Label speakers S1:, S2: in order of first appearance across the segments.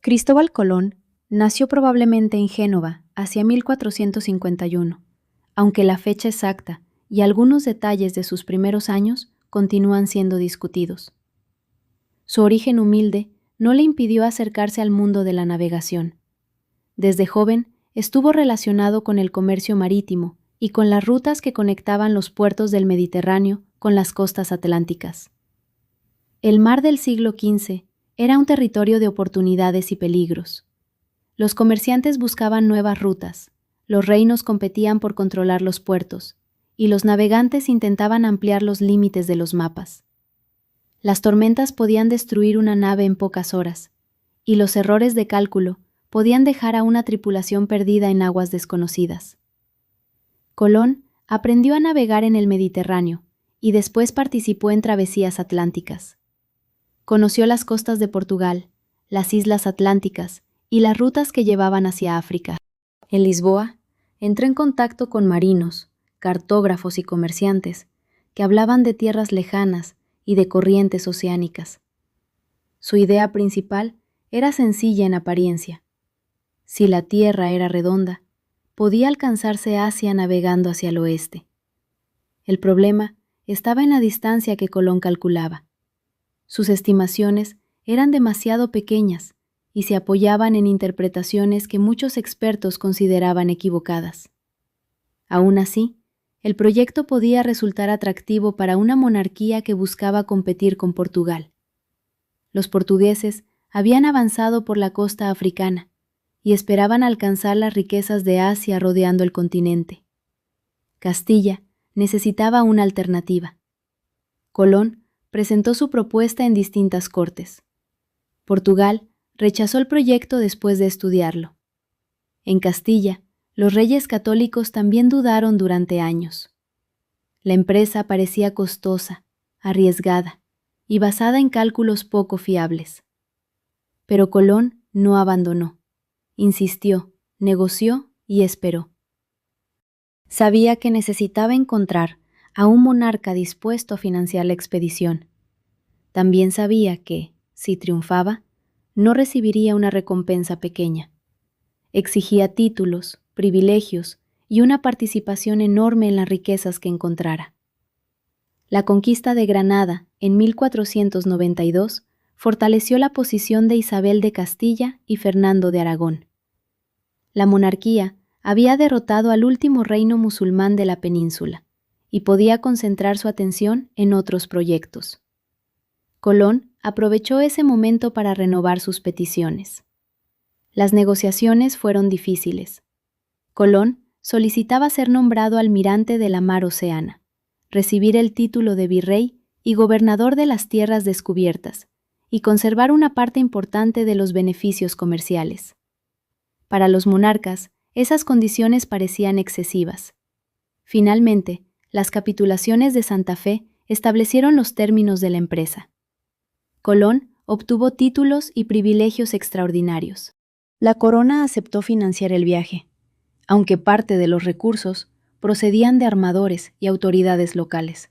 S1: Cristóbal Colón nació probablemente en Génova hacia 1451, aunque la fecha exacta y algunos detalles de sus primeros años continúan siendo discutidos. Su origen humilde no le impidió acercarse al mundo de la navegación. Desde joven estuvo relacionado con el comercio marítimo y con las rutas que conectaban los puertos del Mediterráneo con las costas atlánticas. El mar del siglo XV era un territorio de oportunidades y peligros. Los comerciantes buscaban nuevas rutas, los reinos competían por controlar los puertos, y los navegantes intentaban ampliar los límites de los mapas. Las tormentas podían destruir una nave en pocas horas, y los errores de cálculo podían dejar a una tripulación perdida en aguas desconocidas. Colón aprendió a navegar en el Mediterráneo y después participó en travesías atlánticas. Conoció las costas de Portugal, las islas atlánticas y las rutas que llevaban hacia África. En Lisboa, entró en contacto con marinos, cartógrafos y comerciantes que hablaban de tierras lejanas y de corrientes oceánicas. Su idea principal era sencilla en apariencia. Si la Tierra era redonda, podía alcanzarse Asia navegando hacia el oeste. El problema estaba en la distancia que Colón calculaba. Sus estimaciones eran demasiado pequeñas y se apoyaban en interpretaciones que muchos expertos consideraban equivocadas. Aún así, el proyecto podía resultar atractivo para una monarquía que buscaba competir con Portugal. Los portugueses habían avanzado por la costa africana y esperaban alcanzar las riquezas de Asia rodeando el continente. Castilla necesitaba una alternativa. Colón presentó su propuesta en distintas cortes. Portugal rechazó el proyecto después de estudiarlo. En Castilla, los reyes católicos también dudaron durante años. La empresa parecía costosa, arriesgada y basada en cálculos poco fiables. Pero Colón no abandonó. Insistió, negoció y esperó. Sabía que necesitaba encontrar a un monarca dispuesto a financiar la expedición. También sabía que, si triunfaba, no recibiría una recompensa pequeña. Exigía títulos, privilegios y una participación enorme en las riquezas que encontrara. La conquista de Granada en 1492 fortaleció la posición de Isabel de Castilla y Fernando de Aragón. La monarquía había derrotado al último reino musulmán de la península y podía concentrar su atención en otros proyectos. Colón aprovechó ese momento para renovar sus peticiones. Las negociaciones fueron difíciles. Colón solicitaba ser nombrado almirante de la mar Oceana, recibir el título de virrey y gobernador de las tierras descubiertas, y conservar una parte importante de los beneficios comerciales. Para los monarcas, esas condiciones parecían excesivas. Finalmente, las capitulaciones de Santa Fe establecieron los términos de la empresa. Colón obtuvo títulos y privilegios extraordinarios. La corona aceptó financiar el viaje, aunque parte de los recursos procedían de armadores y autoridades locales.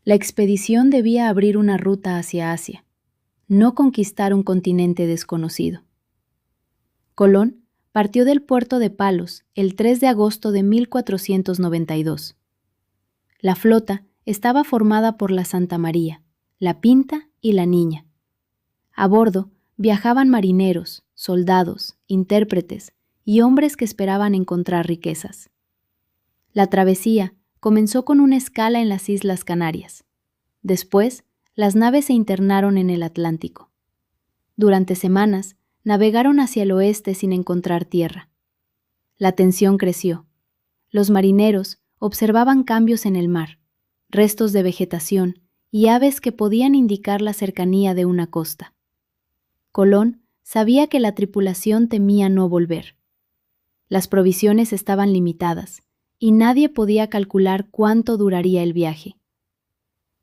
S1: La expedición debía abrir una ruta hacia Asia, no conquistar un continente desconocido. Colón partió del puerto de Palos el 3 de agosto de 1492. La flota estaba formada por la Santa María, la Pinta y la Niña. A bordo viajaban marineros, soldados, intérpretes y hombres que esperaban encontrar riquezas. La travesía comenzó con una escala en las Islas Canarias. Después, las naves se internaron en el Atlántico. Durante semanas, navegaron hacia el oeste sin encontrar tierra. La tensión creció. Los marineros observaban cambios en el mar, restos de vegetación y aves que podían indicar la cercanía de una costa. Colón sabía que la tripulación temía no volver. Las provisiones estaban limitadas y nadie podía calcular cuánto duraría el viaje.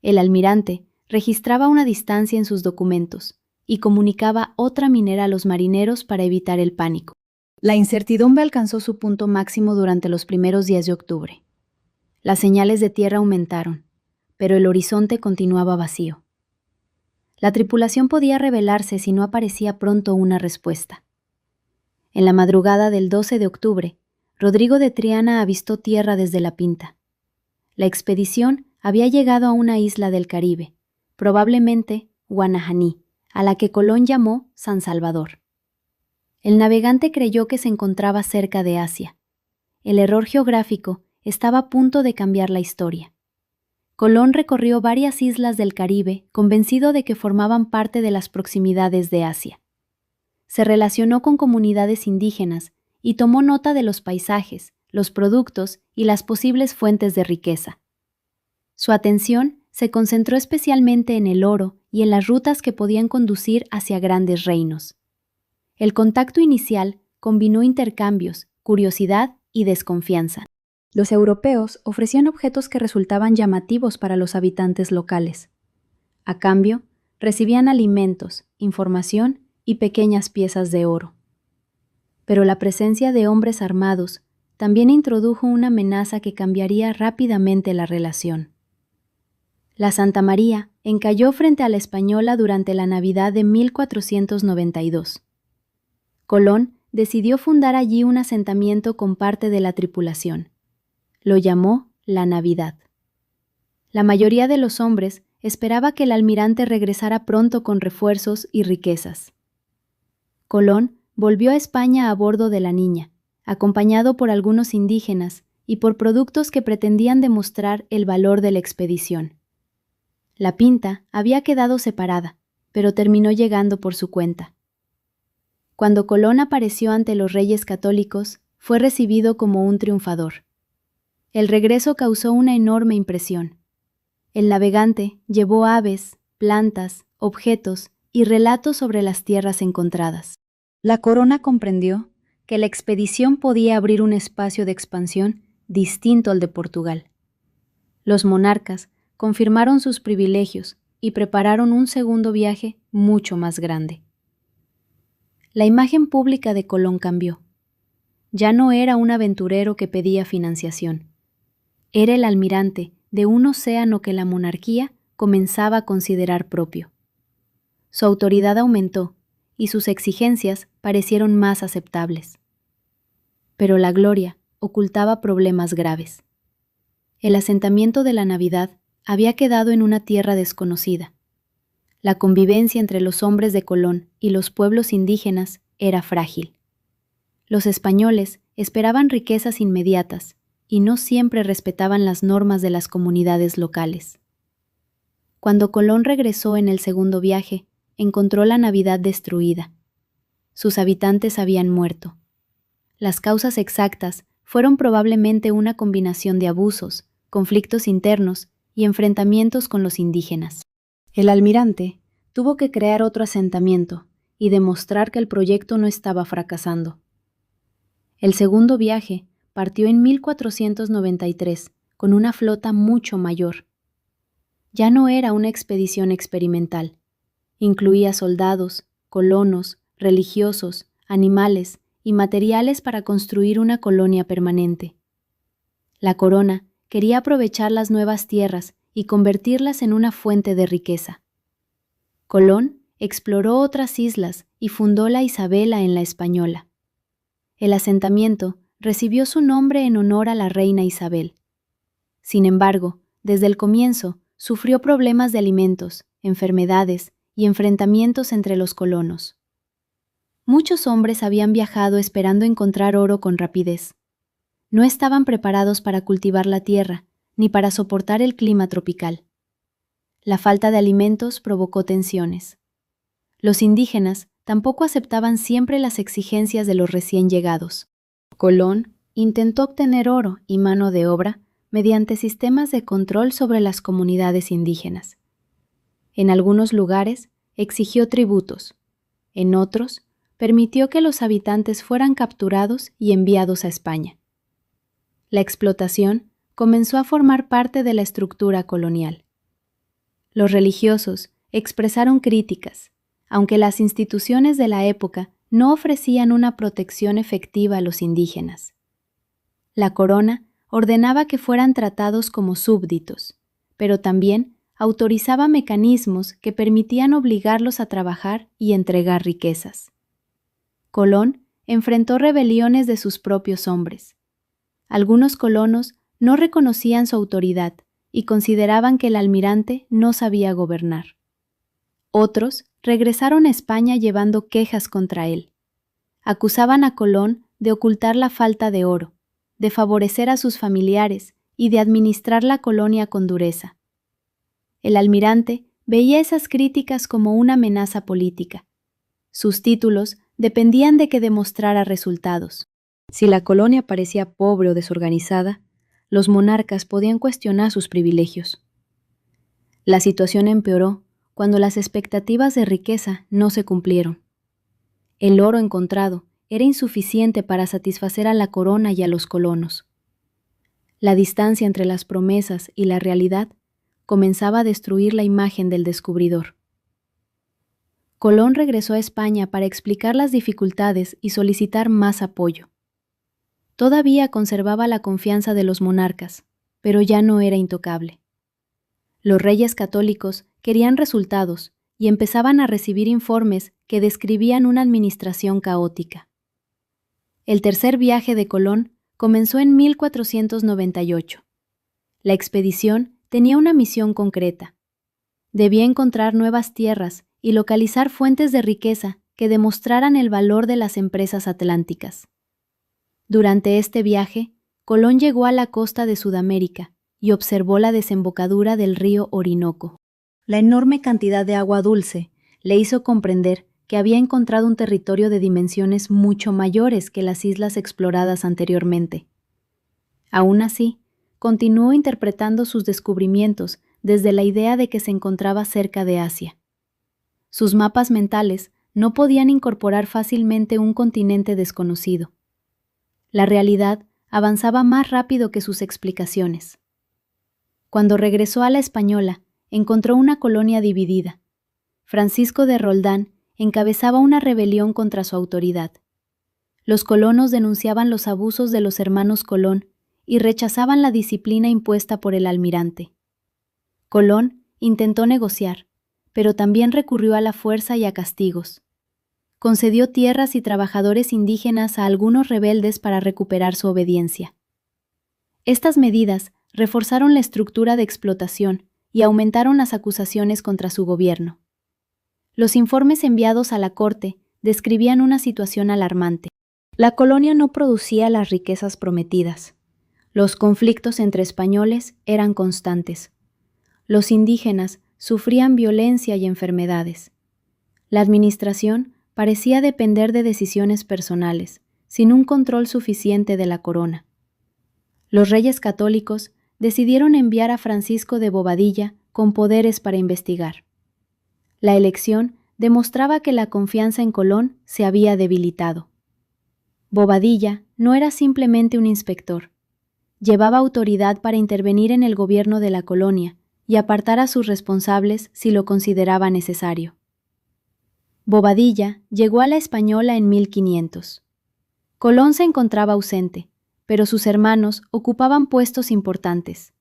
S1: El almirante registraba una distancia en sus documentos y comunicaba otra minera a los marineros para evitar el pánico. La incertidumbre alcanzó su punto máximo durante los primeros días de octubre. Las señales de tierra aumentaron, pero el horizonte continuaba vacío. La tripulación podía rebelarse si no aparecía pronto una respuesta. En la madrugada del 12 de octubre, Rodrigo de Triana avistó tierra desde La Pinta. La expedición había llegado a una isla del Caribe, probablemente Guanajaní, a la que Colón llamó San Salvador. El navegante creyó que se encontraba cerca de Asia. El error geográfico estaba a punto de cambiar la historia. Colón recorrió varias islas del Caribe convencido de que formaban parte de las proximidades de Asia. Se relacionó con comunidades indígenas y tomó nota de los paisajes, los productos y las posibles fuentes de riqueza. Su atención se concentró especialmente en el oro y en las rutas que podían conducir hacia grandes reinos. El contacto inicial combinó intercambios, curiosidad y desconfianza. Los europeos ofrecían objetos que resultaban llamativos para los habitantes locales. A cambio, recibían alimentos, información y pequeñas piezas de oro. Pero la presencia de hombres armados también introdujo una amenaza que cambiaría rápidamente la relación. La Santa María encalló frente a la Española durante la Navidad de 1492. Colón decidió fundar allí un asentamiento con parte de la tripulación. Lo llamó la Navidad. La mayoría de los hombres esperaba que el almirante regresara pronto con refuerzos y riquezas. Colón volvió a España a bordo de la Niña, acompañado por algunos indígenas y por productos que pretendían demostrar el valor de la expedición. La Pinta había quedado separada, pero terminó llegando por su cuenta. Cuando Colón apareció ante los reyes católicos, fue recibido como un triunfador. El regreso causó una enorme impresión. El navegante llevó aves, plantas, objetos y relatos sobre las tierras encontradas. La corona comprendió que la expedición podía abrir un espacio de expansión distinto al de Portugal. Los monarcas confirmaron sus privilegios y prepararon un segundo viaje mucho más grande. La imagen pública de Colón cambió. Ya no era un aventurero que pedía financiación. Era el almirante de un océano que la monarquía comenzaba a considerar propio. Su autoridad aumentó y sus exigencias parecieron más aceptables. Pero la gloria ocultaba problemas graves. El asentamiento de la Navidad había quedado en una tierra desconocida. La convivencia entre los hombres de Colón y los pueblos indígenas era frágil. Los españoles esperaban riquezas inmediatas y no siempre respetaban las normas de las comunidades locales. Cuando Colón regresó en el segundo viaje, encontró la Navidad destruida. Sus habitantes habían muerto. Las causas exactas fueron probablemente una combinación de abusos, conflictos internos y enfrentamientos con los indígenas. El almirante tuvo que crear otro asentamiento y demostrar que el proyecto no estaba fracasando. El segundo viaje partió en 1493 con una flota mucho mayor. Ya no era una expedición experimental. Incluía soldados, colonos, religiosos, animales y materiales para construir una colonia permanente. La corona quería aprovechar las nuevas tierras y convertirlas en una fuente de riqueza. Colón exploró otras islas y fundó la Isabela en la Española. El asentamiento recibió su nombre en honor a la reina Isabel. Sin embargo, desde el comienzo sufrió problemas de alimentos, enfermedades y enfrentamientos entre los colonos. Muchos hombres habían viajado esperando encontrar oro con rapidez. No estaban preparados para cultivar la tierra ni para soportar el clima tropical. La falta de alimentos provocó tensiones. Los indígenas tampoco aceptaban siempre las exigencias de los recién llegados. Colón intentó obtener oro y mano de obra mediante sistemas de control sobre las comunidades indígenas. En algunos lugares exigió tributos, en otros permitió que los habitantes fueran capturados y enviados a España. La explotación comenzó a formar parte de la estructura colonial. Los religiosos expresaron críticas, aunque las instituciones de la época no ofrecían una protección efectiva a los indígenas. La corona ordenaba que fueran tratados como súbditos, pero también autorizaba mecanismos que permitían obligarlos a trabajar y entregar riquezas. Colón enfrentó rebeliones de sus propios hombres. Algunos colonos no reconocían su autoridad y consideraban que el almirante no sabía gobernar. Otros regresaron a España llevando quejas contra él. Acusaban a Colón de ocultar la falta de oro, de favorecer a sus familiares y de administrar la colonia con dureza. El almirante veía esas críticas como una amenaza política. Sus títulos dependían de que demostrara resultados. Si la colonia parecía pobre o desorganizada, los monarcas podían cuestionar sus privilegios. La situación empeoró cuando las expectativas de riqueza no se cumplieron. El oro encontrado era insuficiente para satisfacer a la corona y a los colonos. La distancia entre las promesas y la realidad comenzaba a destruir la imagen del descubridor. Colón regresó a España para explicar las dificultades y solicitar más apoyo. Todavía conservaba la confianza de los monarcas, pero ya no era intocable. Los reyes católicos querían resultados y empezaban a recibir informes que describían una administración caótica. El tercer viaje de Colón comenzó en 1498. La expedición tenía una misión concreta. Debía encontrar nuevas tierras y localizar fuentes de riqueza que demostraran el valor de las empresas atlánticas. Durante este viaje, Colón llegó a la costa de Sudamérica y observó la desembocadura del río Orinoco. La enorme cantidad de agua dulce le hizo comprender que había encontrado un territorio de dimensiones mucho mayores que las islas exploradas anteriormente. Aún así, continuó interpretando sus descubrimientos desde la idea de que se encontraba cerca de Asia. Sus mapas mentales no podían incorporar fácilmente un continente desconocido. La realidad avanzaba más rápido que sus explicaciones. Cuando regresó a la Española, encontró una colonia dividida. Francisco de Roldán encabezaba una rebelión contra su autoridad. Los colonos denunciaban los abusos de los hermanos Colón y rechazaban la disciplina impuesta por el almirante. Colón intentó negociar, pero también recurrió a la fuerza y a castigos. Concedió tierras y trabajadores indígenas a algunos rebeldes para recuperar su obediencia. Estas medidas reforzaron la estructura de explotación y aumentaron las acusaciones contra su gobierno. Los informes enviados a la corte describían una situación alarmante. La colonia no producía las riquezas prometidas. Los conflictos entre españoles eran constantes. Los indígenas sufrían violencia y enfermedades. La administración parecía depender de decisiones personales, sin un control suficiente de la corona. Los reyes católicos decidieron enviar a Francisco de Bobadilla con poderes para investigar. La elección demostraba que la confianza en Colón se había debilitado. Bobadilla no era simplemente un inspector. Llevaba autoridad para intervenir en el gobierno de la colonia y apartar a sus responsables si lo consideraba necesario. Bobadilla llegó a la Española en 1500. Colón se encontraba ausente, pero sus hermanos ocupaban puestos importantes.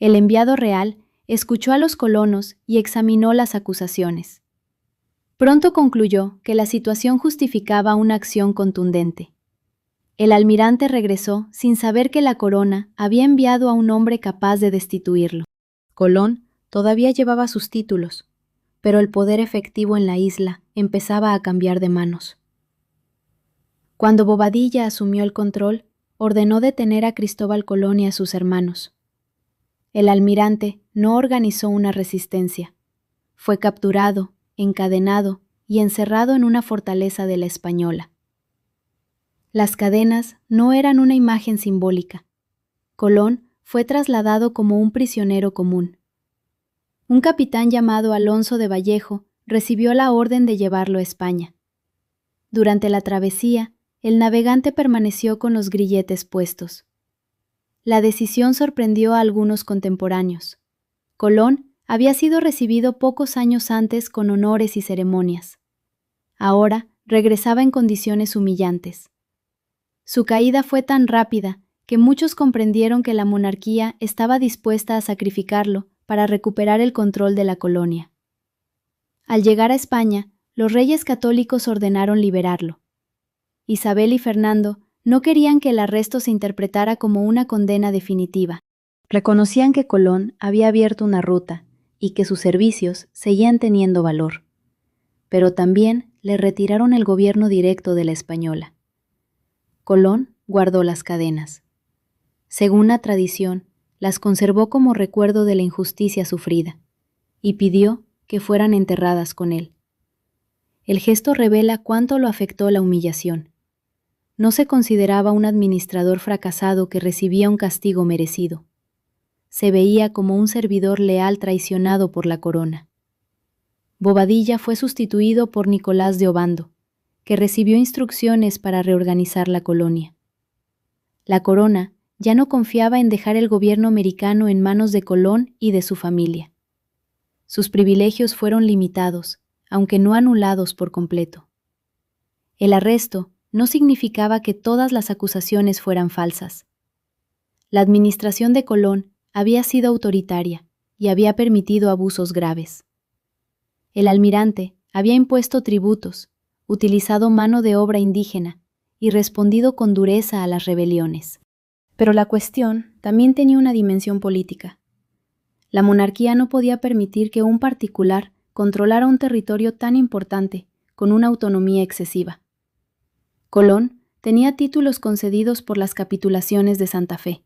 S1: El enviado real escuchó a los colonos y examinó las acusaciones. Pronto concluyó que la situación justificaba una acción contundente. El almirante regresó sin saber que la corona había enviado a un hombre capaz de destituirlo. Colón todavía llevaba sus títulos, pero el poder efectivo en la isla empezaba a cambiar de manos. Cuando Bobadilla asumió el control, ordenó detener a Cristóbal Colón y a sus hermanos. El almirante no organizó una resistencia. Fue capturado, encadenado y encerrado en una fortaleza de la Española. Las cadenas no eran una imagen simbólica. Colón fue trasladado como un prisionero común. Un capitán llamado Alonso de Vallejo recibió la orden de llevarlo a España. Durante la travesía, el navegante permaneció con los grilletes puestos. La decisión sorprendió a algunos contemporáneos. Colón había sido recibido pocos años antes con honores y ceremonias. Ahora regresaba en condiciones humillantes. Su caída fue tan rápida que muchos comprendieron que la monarquía estaba dispuesta a sacrificarlo para recuperar el control de la colonia. Al llegar a España, los reyes católicos ordenaron liberarlo. Isabel y Fernando no querían que el arresto se interpretara como una condena definitiva. Reconocían que Colón había abierto una ruta y que sus servicios seguían teniendo valor, pero también le retiraron el gobierno directo de la Española. Colón guardó las cadenas. Según la tradición, las conservó como recuerdo de la injusticia sufrida y pidió que fueran enterradas con él. El gesto revela cuánto lo afectó la humillación. No se consideraba un administrador fracasado que recibía un castigo merecido. Se veía como un servidor leal traicionado por la corona. Bobadilla fue sustituido por Nicolás de Obando, que recibió instrucciones para reorganizar la colonia. La corona ya no confiaba en dejar el gobierno americano en manos de Colón y de su familia. Sus privilegios fueron limitados, aunque no anulados por completo. El arresto no significaba que todas las acusaciones fueran falsas. La administración de Colón había sido autoritaria y había permitido abusos graves. El almirante había impuesto tributos, utilizado mano de obra indígena y respondido con dureza a las rebeliones. Pero la cuestión también tenía una dimensión política. La monarquía no podía permitir que un particular controlara un territorio tan importante con una autonomía excesiva. Colón tenía títulos concedidos por las capitulaciones de Santa Fe,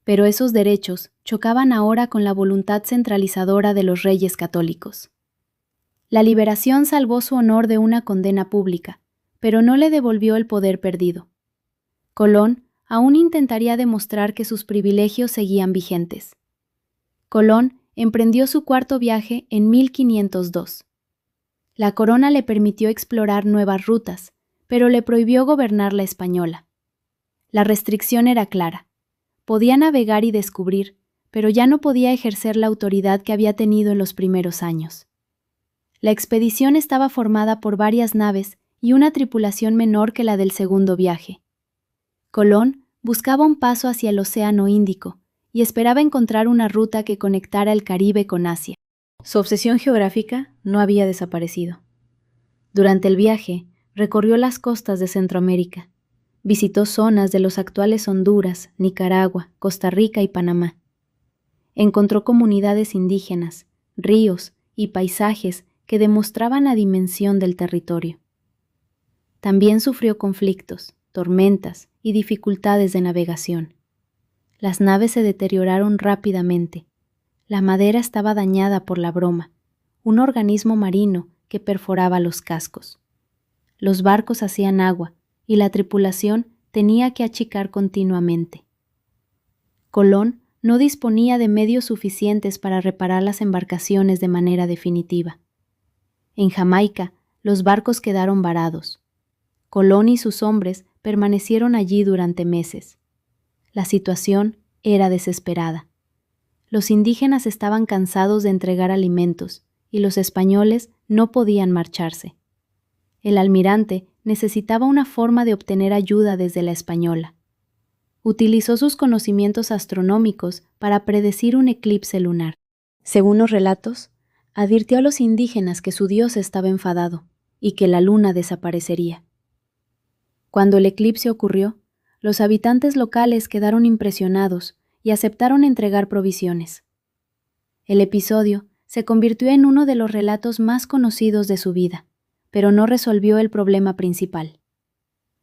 S1: pero esos derechos chocaban ahora con la voluntad centralizadora de los reyes católicos. La liberación salvó su honor de una condena pública, pero no le devolvió el poder perdido. Colón aún intentaría demostrar que sus privilegios seguían vigentes. Colón emprendió su cuarto viaje en 1502. La corona le permitió explorar nuevas rutas, pero le prohibió gobernar la española. La restricción era clara. Podía navegar y descubrir, pero ya no podía ejercer la autoridad que había tenido en los primeros años. La expedición estaba formada por varias naves y una tripulación menor que la del segundo viaje. Colón buscaba un paso hacia el Océano Índico y esperaba encontrar una ruta que conectara el Caribe con Asia. Su obsesión geográfica no había desaparecido. Durante el viaje, recorrió las costas de Centroamérica. Visitó zonas de los actuales Honduras, Nicaragua, Costa Rica y Panamá. Encontró comunidades indígenas, ríos y paisajes que demostraban la dimensión del territorio. También sufrió conflictos, tormentas y dificultades de navegación. Las naves se deterioraron rápidamente. La madera estaba dañada por la broma, un organismo marino que perforaba los cascos. Los barcos hacían agua y la tripulación tenía que achicar continuamente. Colón no disponía de medios suficientes para reparar las embarcaciones de manera definitiva. En Jamaica, los barcos quedaron varados. Colón y sus hombres permanecieron allí durante meses. La situación era desesperada. Los indígenas estaban cansados de entregar alimentos y los españoles no podían marcharse. El almirante necesitaba una forma de obtener ayuda desde la española. Utilizó sus conocimientos astronómicos para predecir un eclipse lunar. Según los relatos, advirtió a los indígenas que su dios estaba enfadado y que la luna desaparecería. Cuando el eclipse ocurrió, los habitantes locales quedaron impresionados y aceptaron entregar provisiones. El episodio se convirtió en uno de los relatos más conocidos de su vida, pero no resolvió el problema principal.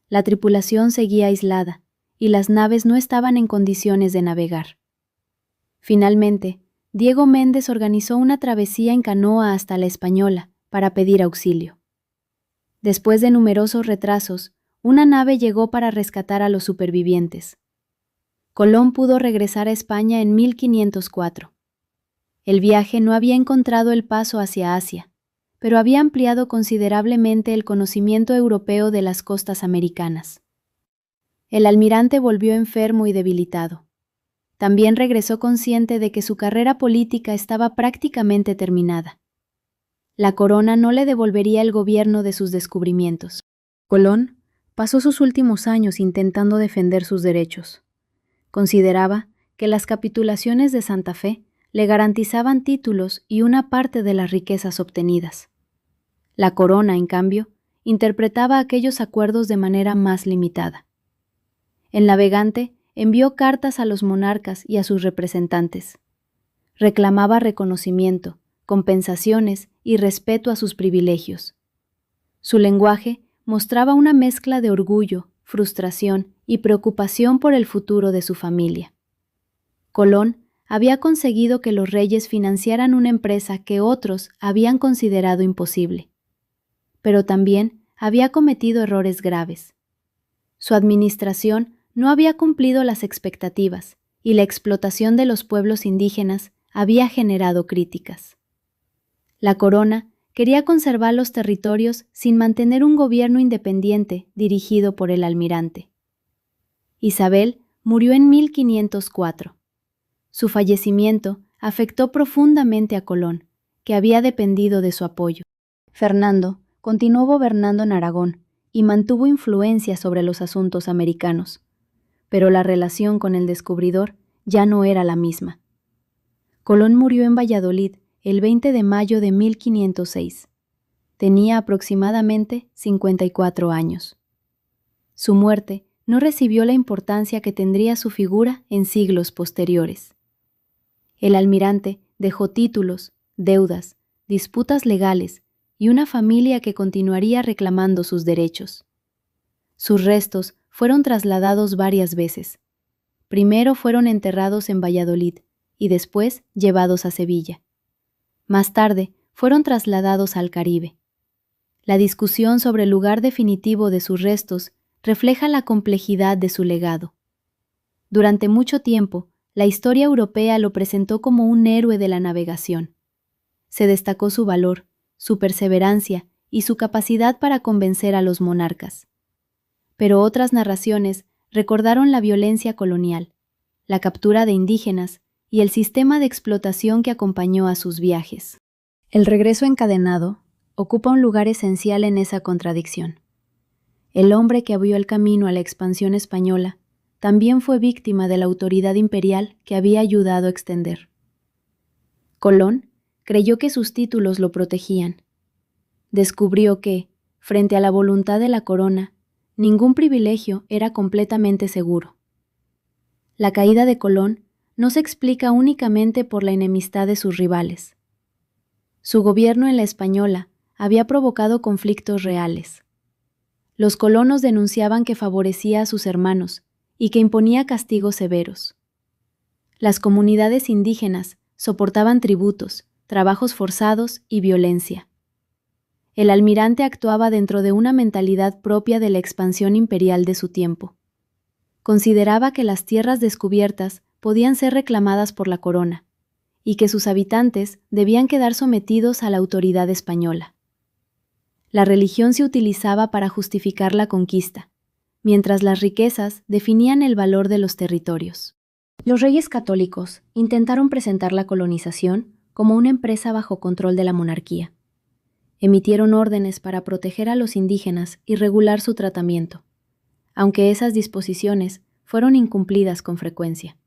S1: La tripulación seguía aislada y las naves no estaban en condiciones de navegar. Finalmente, Diego Méndez organizó una travesía en canoa hasta la Española para pedir auxilio. Después de numerosos retrasos, una nave llegó para rescatar a los supervivientes. Colón pudo regresar a España en 1504. El viaje no había encontrado el paso hacia Asia, pero había ampliado considerablemente el conocimiento europeo de las costas americanas. El almirante volvió enfermo y debilitado. También regresó consciente de que su carrera política estaba prácticamente terminada. La corona no le devolvería el gobierno de sus descubrimientos. Colón pasó sus últimos años intentando defender sus derechos. Consideraba que las capitulaciones de Santa Fe le garantizaban títulos y una parte de las riquezas obtenidas. La corona, en cambio, interpretaba aquellos acuerdos de manera más limitada. El navegante envió cartas a los monarcas y a sus representantes. Reclamaba reconocimiento, compensaciones y respeto a sus privilegios. Su lenguaje mostraba una mezcla de orgullo, frustración y preocupación por el futuro de su familia. Colón había conseguido que los reyes financiaran una empresa que otros habían considerado imposible. Pero también había cometido errores graves. Su administración no había cumplido las expectativas y la explotación de los pueblos indígenas había generado críticas. La corona quería conservar los territorios sin mantener un gobierno independiente dirigido por el almirante. Isabel murió en 1504. Su fallecimiento afectó profundamente a Colón, que había dependido de su apoyo. Fernando continuó gobernando en Aragón y mantuvo influencia sobre los asuntos americanos, pero la relación con el descubridor ya no era la misma. Colón murió en Valladolid el 20 de mayo de 1506. Tenía aproximadamente 54 años. Su muerte no recibió la importancia que tendría su figura en siglos posteriores. El almirante dejó títulos, deudas, disputas legales y una familia que continuaría reclamando sus derechos. Sus restos fueron trasladados varias veces. Primero fueron enterrados en Valladolid y después llevados a Sevilla. Más tarde fueron trasladados al Caribe. La discusión sobre el lugar definitivo de sus restos refleja la complejidad de su legado. Durante mucho tiempo, la historia europea lo presentó como un héroe de la navegación. Se destacó su valor, su perseverancia y su capacidad para convencer a los monarcas. Pero otras narraciones recordaron la violencia colonial, la captura de indígenas y el sistema de explotación que acompañó a sus viajes. El regreso encadenado ocupa un lugar esencial en esa contradicción. El hombre que abrió el camino a la expansión española también fue víctima de la autoridad imperial que había ayudado a extender. Colón creyó que sus títulos lo protegían. Descubrió que, frente a la voluntad de la corona, ningún privilegio era completamente seguro. La caída de Colón no se explica únicamente por la enemistad de sus rivales. Su gobierno en la Española había provocado conflictos reales. Los colonos denunciaban que favorecía a sus hermanos y que imponía castigos severos. Las comunidades indígenas soportaban tributos, trabajos forzados y violencia. El almirante actuaba dentro de una mentalidad propia de la expansión imperial de su tiempo. Consideraba que las tierras descubiertas podían ser reclamadas por la corona y que sus habitantes debían quedar sometidos a la autoridad española. La religión se utilizaba para justificar la conquista, mientras las riquezas definían el valor de los territorios. Los reyes católicos intentaron presentar la colonización como una empresa bajo control de la monarquía. Emitieron órdenes para proteger a los indígenas y regular su tratamiento, aunque esas disposiciones fueron incumplidas con frecuencia.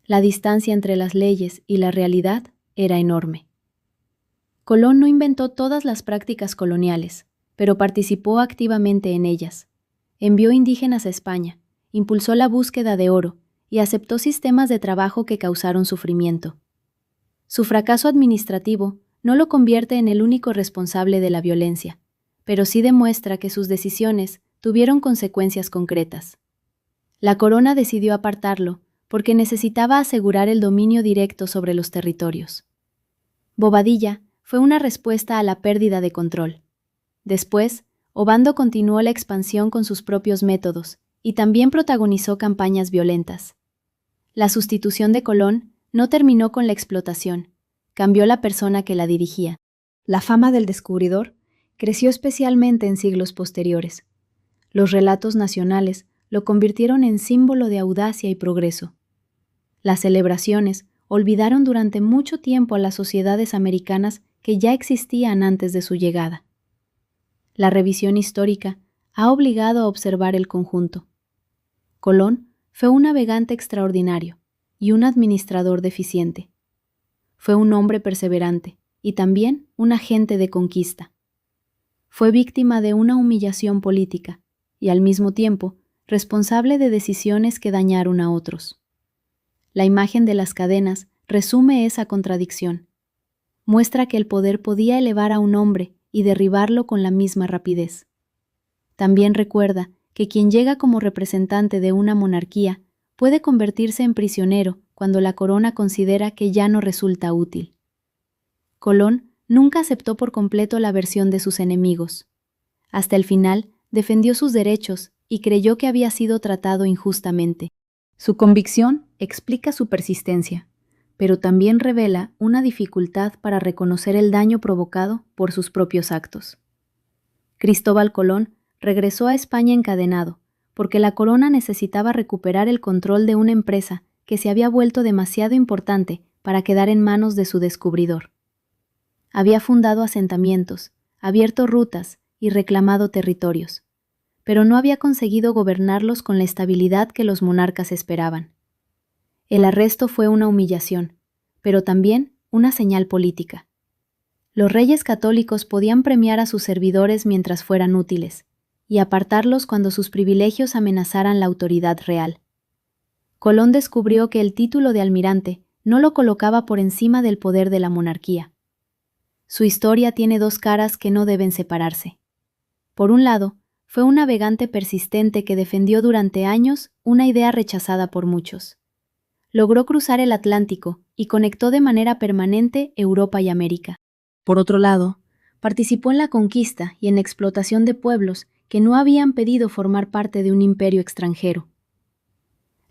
S1: La distancia entre las leyes y la realidad era enorme. Colón no inventó todas las prácticas coloniales, pero participó activamente en ellas. Envió indígenas a España, impulsó la búsqueda de oro y aceptó sistemas de trabajo que causaron sufrimiento. Su fracaso administrativo no lo convierte en el único responsable de la violencia, pero sí demuestra que sus decisiones tuvieron consecuencias concretas. La corona decidió apartarlo porque necesitaba asegurar el dominio directo sobre los territorios. Bobadilla fue una respuesta a la pérdida de control. Después, Obando continuó la expansión con sus propios métodos y también protagonizó campañas violentas. La sustitución de Colón no terminó con la explotación, cambió la persona que la dirigía. La fama del descubridor creció especialmente en siglos posteriores. Los relatos nacionales lo convirtieron en símbolo de audacia y progreso. Las celebraciones olvidaron durante mucho tiempo a las sociedades americanas que ya existían antes de su llegada. La revisión histórica ha obligado a observar el conjunto. Colón fue un navegante extraordinario y un administrador deficiente. Fue un hombre perseverante y también un agente de conquista. Fue víctima de una humillación política y al mismo tiempo responsable de decisiones que dañaron a otros. La imagen de las cadenas resume esa contradicción. Muestra que el poder podía elevar a un hombre y derribarlo con la misma rapidez. También recuerda que quien llega como representante de una monarquía puede convertirse en prisionero cuando la corona considera que ya no resulta útil. Colón nunca aceptó por completo la versión de sus enemigos. Hasta el final defendió sus derechos y creyó que había sido tratado injustamente. Su convicción explica su persistencia, pero también revela una dificultad para reconocer el daño provocado por sus propios actos. Cristóbal Colón regresó a España encadenado, porque la corona necesitaba recuperar el control de una empresa que se había vuelto demasiado importante para quedar en manos de su descubridor. Había fundado asentamientos, abierto rutas y reclamado territorios, pero no había conseguido gobernarlos con la estabilidad que los monarcas esperaban. El arresto fue una humillación, pero también una señal política. Los reyes católicos podían premiar a sus servidores mientras fueran útiles, y apartarlos cuando sus privilegios amenazaran la autoridad real. Colón descubrió que el título de almirante no lo colocaba por encima del poder de la monarquía. Su historia tiene dos caras que no deben separarse. Por un lado, fue un navegante persistente que defendió durante años una idea rechazada por muchos. Logró cruzar el Atlántico y conectó de manera permanente Europa y América. Por otro lado, participó en la conquista y en la explotación de pueblos que no habían pedido formar parte de un imperio extranjero.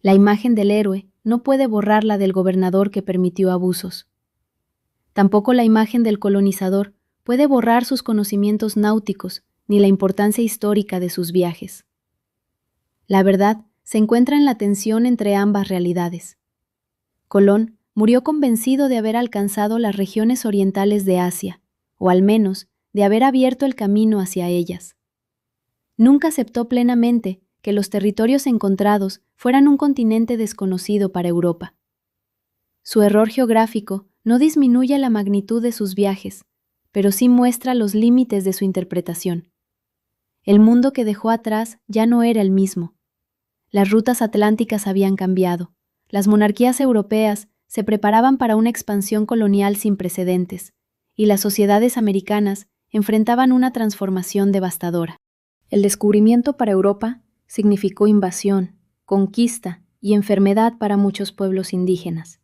S1: La imagen del héroe no puede borrar la del gobernador que permitió abusos. Tampoco la imagen del colonizador puede borrar sus conocimientos náuticos ni la importancia histórica de sus viajes. La verdad se encuentra en la tensión entre ambas realidades. Colón murió convencido de haber alcanzado las regiones orientales de Asia, o al menos de haber abierto el camino hacia ellas. Nunca aceptó plenamente que los territorios encontrados fueran un continente desconocido para Europa. Su error geográfico no disminuye la magnitud de sus viajes, pero sí muestra los límites de su interpretación. El mundo que dejó atrás ya no era el mismo. Las rutas atlánticas habían cambiado. Las monarquías europeas se preparaban para una expansión colonial sin precedentes, y las sociedades americanas enfrentaban una transformación devastadora. El descubrimiento para Europa significó invasión, conquista y enfermedad para muchos pueblos indígenas.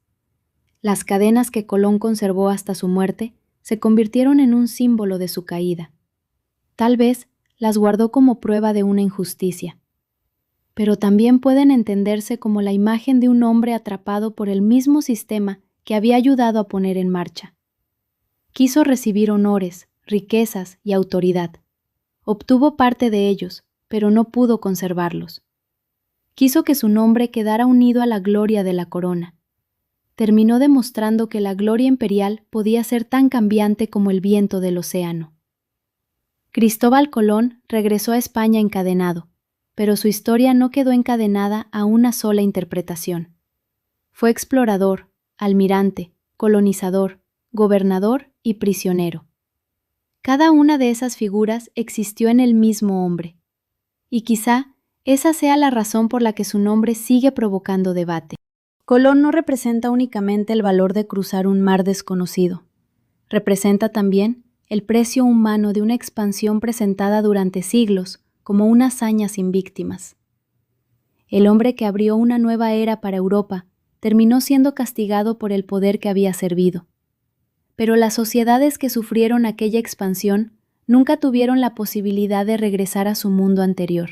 S1: Las cadenas que Colón conservó hasta su muerte se convirtieron en un símbolo de su caída. Tal vez las guardó como prueba de una injusticia, pero también pueden entenderse como la imagen de un hombre atrapado por el mismo sistema que había ayudado a poner en marcha. Quiso recibir honores, riquezas y autoridad. Obtuvo parte de ellos, pero no pudo conservarlos. Quiso que su nombre quedara unido a la gloria de la corona. Terminó demostrando que la gloria imperial podía ser tan cambiante como el viento del océano. Cristóbal Colón regresó a España encadenado, pero su historia no quedó encadenada a una sola interpretación. Fue explorador, almirante, colonizador, gobernador y prisionero. Cada una de esas figuras existió en el mismo hombre, y quizá esa sea la razón por la que su nombre sigue provocando debate. Colón no representa únicamente el valor de cruzar un mar desconocido. Representa también el precio humano de una expansión presentada durante siglos como una hazaña sin víctimas. El hombre que abrió una nueva era para Europa terminó siendo castigado por el poder que había servido. Pero las sociedades que sufrieron aquella expansión nunca tuvieron la posibilidad de regresar a su mundo anterior.